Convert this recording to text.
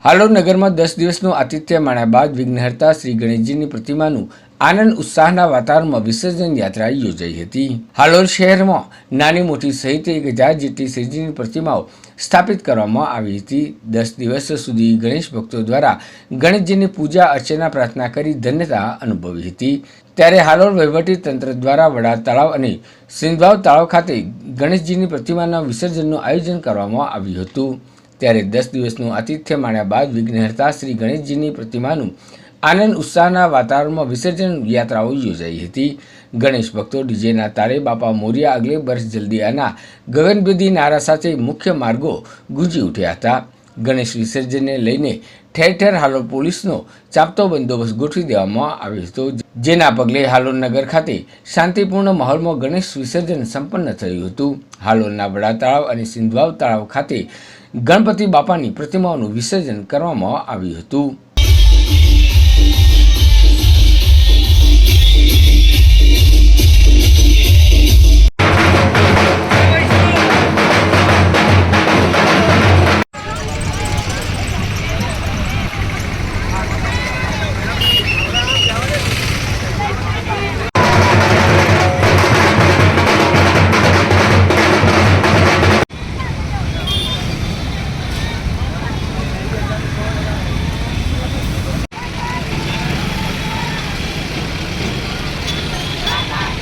હાલોલ નગરમાં 10 દિવસનું આતિથ્ય માણ્યા બાદ વિઘ્નહર્તા શ્રી ગણેશજીની પ્રતિમાનું આનંદ ઉત્સાહના વાતાવરણમાં વિસર્જન યાત્રા યોજાઈ હતી. હાલોલ શહેરમાં નાની મોટી સહિત 1000 જેટલી શ્રીજીની પ્રતિમાઓ સ્થાપિત કરવામાં આવી હતી. 10 દિવસ સુધી ગણેશ ભક્તો દ્વારા ગણેશજીની પૂજા અર્ચના પ્રાર્થના કરી ધન્યતા અનુભવી હતી. ત્યારે હાલોલ વહીવટી તંત્ર દ્વારા વડા તળાવ અને સિંધવાવ તળાવ ખાતે ગણેશજીની પ્રતિમાના વિસર્જનનું આયોજન કરવામાં આવ્યું હતું. ત્યારે 10 દિવસનું આતિથ્ય માણ્યા બાદ વિઘ્નહર્તા શ્રી ગણેશજીની પ્રતિમાનું આનંદ ઉત્સાહના વાતાવરણમાં વિસર્જન યાત્રાઓ યોજાઈ હતી. ગણેશ ભક્તો ડીજેના તારે બાપા મોરિયા અગલે બરસ જલ્દી આના ગગનભેદી નારા સાથે મુખ્ય માર્ગો ગુંજી ઉઠ્યા હતા. ગણેશ વિસર્જનને લઈને ઠેર ઠેર હાલોલ પોલીસનો ચાંપતો બંદોબસ્ત ગોઠવી દેવામાં આવ્યો હતો. જેના પગલે હાલોલ નગર ખાતે શાંતિપૂર્ણ માહોલમાં ગણેશ વિસર્જન સંપન્ન થયું હતું. હાલોલના વડા તળાવ અને સિંધવાવ તળાવ ખાતે ગણપતિ બાપાની પ્રતિમાઓનું વિસર્જન કરવામાં આવ્યું હતું.